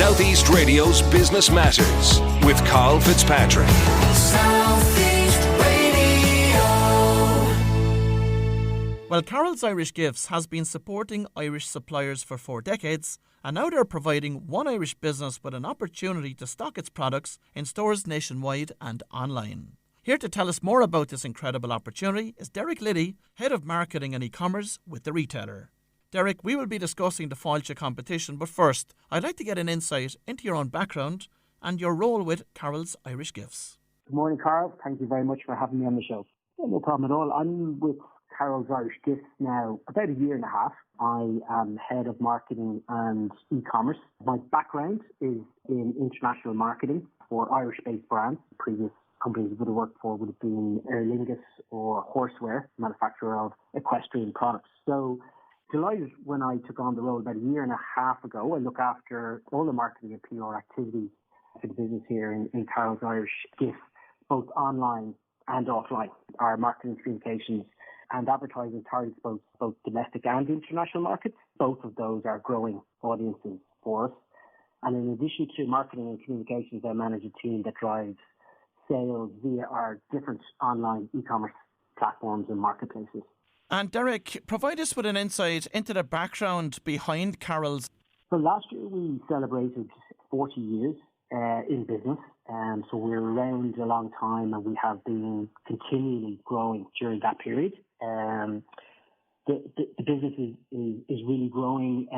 Southeast Radio's Business Matters with Karl Fitzpatrick. Southeast Radio. Well, Carroll's Irish Gifts has been supporting Irish suppliers for 4 decades, and now they're providing one Irish business with an opportunity to stock its products in stores nationwide and online. Here to tell us more about this incredible opportunity is Derek Liddy, Head of Marketing and E-commerce with the retailer. Derek, we will be discussing the Fáilte competition, but first, I'd like to get an insight into your own background and your role with Carroll's Irish Gifts. Good morning, Carl. Thank you very much for having me on the show. No problem at all. I'm with Carroll's Irish Gifts now about a year and a half. I am Head of Marketing and E-commerce. My background is in international marketing for Irish-based brands. Previous companies I would have worked for would have been Aer Lingus or Horseware, manufacturer of equestrian products. So delighted when I took on the role about a year and a half ago. I look after all the marketing and PR activities for the business here in Carroll's Irish Gifts, both online and offline. Our marketing communications and advertising targets both domestic and international markets. Both of those are growing audiences for us. And in addition to marketing and communications, I manage a team that drives sales via our different online e-commerce platforms and marketplaces. And Derek, provide us with an insight into the background behind Carroll's. So last year we celebrated 40 years in business, and so we're around a long time, and we have been continually growing during that period. The business is really growing,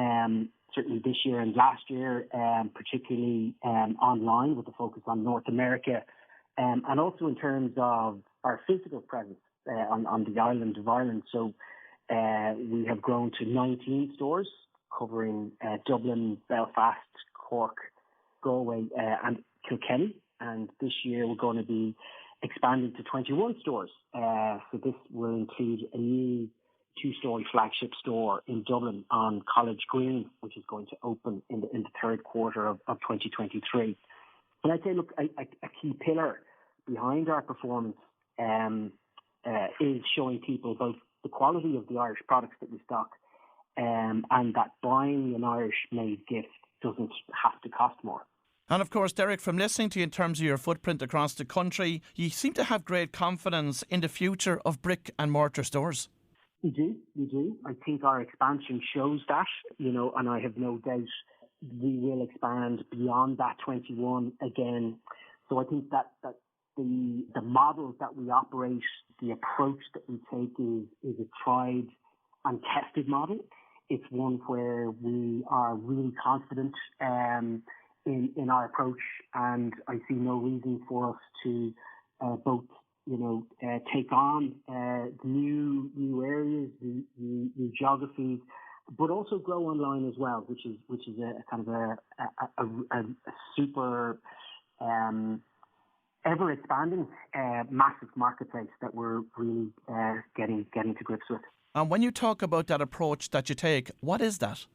certainly this year and last year, particularly online with the focus on North America, and also in terms of our physical presence on the island of Ireland. So we have grown to 19 stores covering Dublin, Belfast, Cork, Galway and Kilkenny. And this year we're going to be expanding to 21 stores. So this will include a new 2-story flagship store in Dublin on College Green, which is going to open in the third quarter of 2023. And I'd say, look, a key pillar behind our performance is showing people both the quality of the Irish products that we stock and that buying an Irish-made gift doesn't have to cost more. And of course, Derek, from listening to you in terms of your footprint across the country, you seem to have great confidence in the future of brick and mortar stores. We do. I think our expansion shows that, and I have no doubt we will expand beyond that 21 again. So I think that the model that we operate, the approach that we take is a tried and tested model. It's one where we are really confident in our approach, and I see no reason for us to both take on new areas, new geographies, but also grow online as well, which is a kind of a super ever expanding massive marketplace that we're really getting to grips with. And when you talk about that approach that you take, what is that?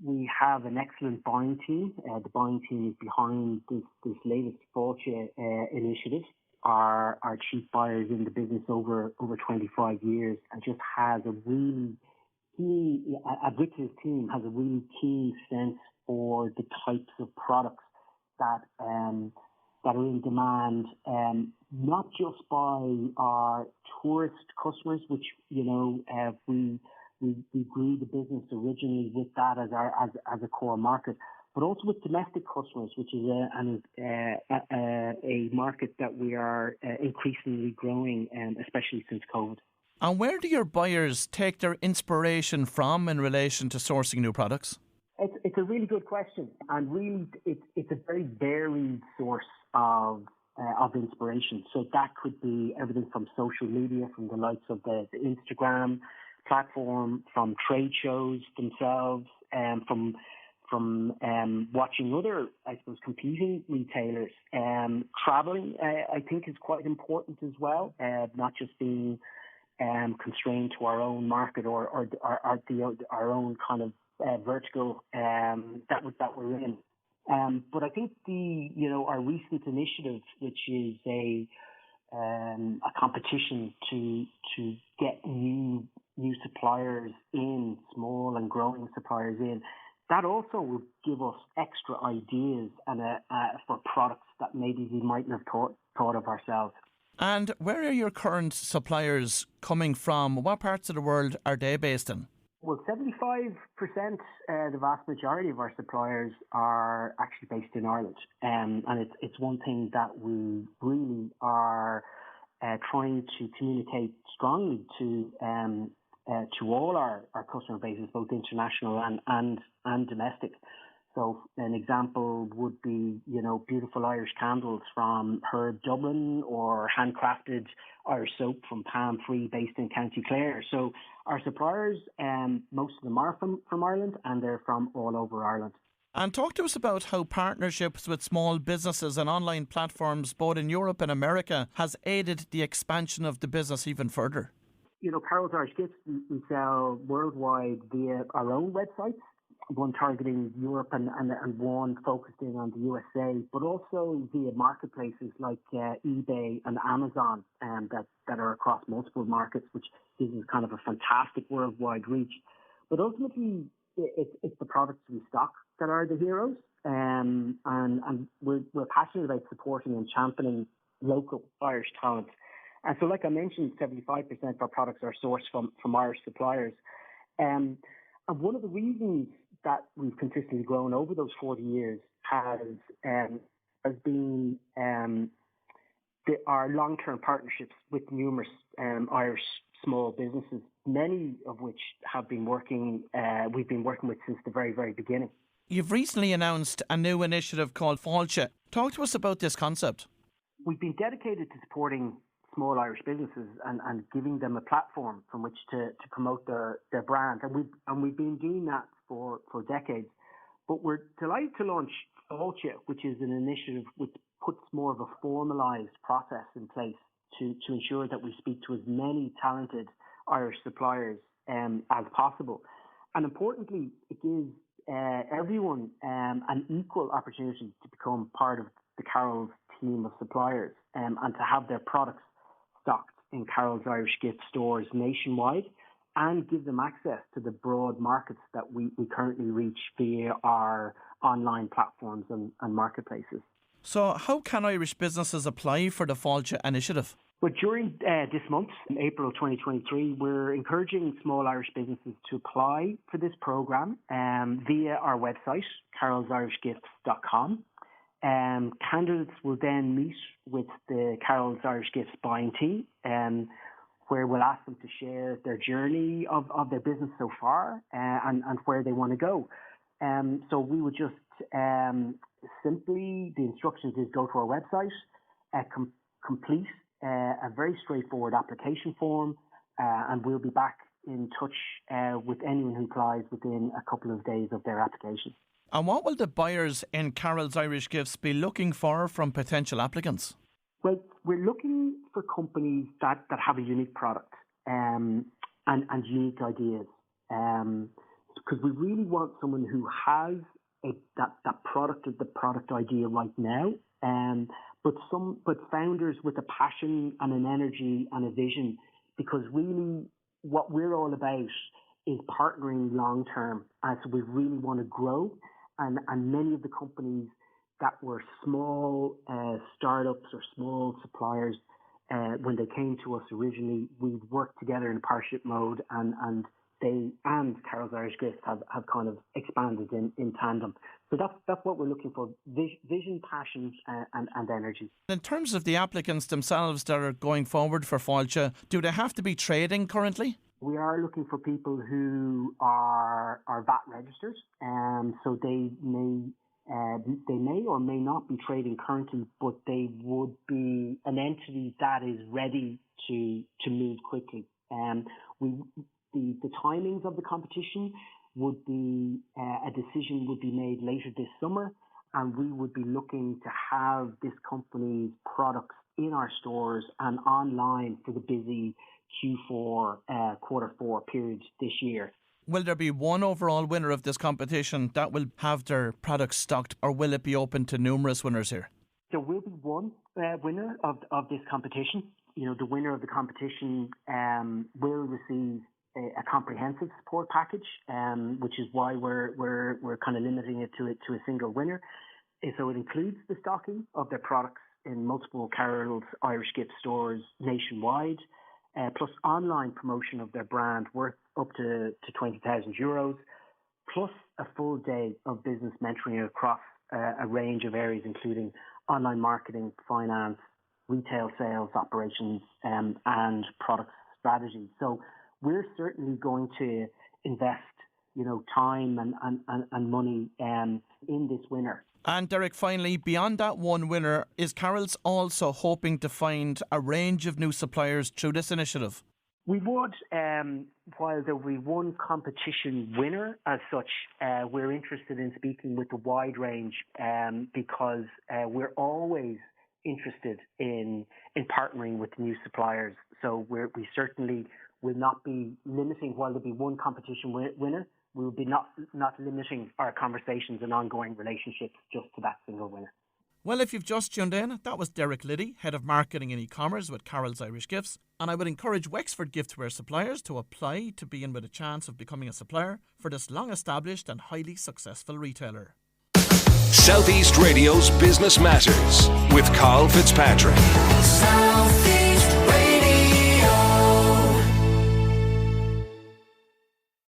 We have an excellent buying team. The buying team is behind this latest Fáilte initiative. Our chief buyer is in the business over 25 years and just has a really keen, with his team, has a really keen sense for the types of products that are in demand, not just by our tourist customers, which we grew the business originally with that as a core market, but also with domestic customers, which is a market that we are increasingly growing, especially since COVID. And where do your buyers take their inspiration from in relation to sourcing new products? It's a really good question, and really it's a very varied source of inspiration. So that could be everything from social media, from the likes of the Instagram platform, from trade shows themselves, from watching other, I suppose, competing retailers. Traveling, I think, is quite important as well, not just being constrained to our own market or our own kind of vertical that we're in. But I think our recent initiative, which is a competition to get new suppliers in, small and growing suppliers in, that also will give us extra ideas and for products that maybe we mightn't have thought of ourselves. And where are your current suppliers coming from? What parts of the world are they based in? Well, 75%, the vast majority of our suppliers are actually based in Ireland. And it's one thing that we really are trying to communicate strongly to all our customer bases, both international and domestic. So an example would be, beautiful Irish candles from Herb Dublin, or handcrafted Irish soap from Palm Free, based in County Clare. So our suppliers, most of them are from Ireland, and they're from all over Ireland. And talk to us about how partnerships with small businesses and online platforms, both in Europe and America, has aided the expansion of the business even further. Carroll's Irish Gifts, we sell worldwide via our own websites, one targeting Europe and one focused in on the USA, but also via marketplaces like eBay and Amazon, that are across multiple markets, which gives us kind of a fantastic worldwide reach. But ultimately, it's the products we stock that are the heroes, and we're passionate about supporting and championing local Irish talent. And so, like I mentioned, 75% of our products are sourced from Irish suppliers. And one of the reasons that we've consistently grown over those 40 years has been our long-term partnerships with numerous Irish small businesses, many of which we've been working with since the very, very beginning. You've recently announced a new initiative called Fáilte. Talk to us about this concept. We've been dedicated to supporting small Irish businesses and giving them a platform from which to promote their brand. And we've been doing that for decades. But we're delighted to launch Fáilte, which is an initiative which puts more of a formalised process in place to ensure that we speak to as many talented Irish suppliers as possible. And importantly, it gives everyone an equal opportunity to become part of the Carroll's team of suppliers and to have their products stocked in Carroll's Irish Gift stores nationwide, and give them access to the broad markets that we currently reach via our online platforms and marketplaces. So how can Irish businesses apply for the Fáilte initiative? But during this month, in April 2023, we're encouraging small Irish businesses to apply for this programme via our website, carrollsirishgifts.com. Candidates will then meet with the Carroll's Irish Gifts buying team, where we'll ask them to share their journey of their business so far and where they want to go. So we would just simply, the instructions is go to our website, complete a very straightforward application form, and we'll be back in touch with anyone who applies within a couple of days of their application. And what will the buyers in Carroll's Irish Gifts be looking for from potential applicants? Well, we're looking for companies that have a unique product and unique ideas, because we really want someone who has that product or the product idea right now, but founders with a passion and an energy and a vision, because really what we're all about is partnering long term, and so we really want to grow. And many of the companies that were small startups or small suppliers, when they came to us originally, we'd worked together in partnership mode, and they and Carroll's Irish Gifts have kind of expanded in tandem. So that's what we're looking for: vision, passion, and energy. In terms of the applicants themselves that are going forward for Fáilte, do they have to be trading currently? We are looking for people who are VAT registered, so they may or may not be trading currently, but they would be an entity that is ready to move quickly. The timings of the competition would be a decision would be made later this summer, and we would be looking to have this company's products in our stores and online for the busy Q4, quarter four period this year. Will there be one overall winner of this competition that will have their products stocked, or will it be open to numerous winners here? There will be one winner of this competition. The winner of the competition will receive a comprehensive support package, which is why we're kind of limiting it to a single winner. So it includes the stocking of their products in multiple Carroll's Irish Gift stores nationwide, plus online promotion of their brand worth up to €20,000, plus a full day of business mentoring across a range of areas, including online marketing, finance, retail sales operations, and product strategy. So we're certainly going to invest, time and money in this winner. And Derek, finally, beyond that one winner, is Carroll's also hoping to find a range of new suppliers through this initiative? We would, while there will be one competition winner as such, we're interested in speaking with a wide range because we're always interested in partnering with new suppliers. So we certainly will not be limiting, while there'll be one competition winner, we will be not limiting our conversations and ongoing relationships just to that single winner. Well, if you've just tuned in, that was Derek Liddy, Head of Marketing and E-commerce with Carroll's Irish Gifts. And I would encourage Wexford giftware suppliers to apply to be in with a chance of becoming a supplier for this long-established and highly successful retailer. Southeast Radio's Business Matters with Karl Fitzpatrick.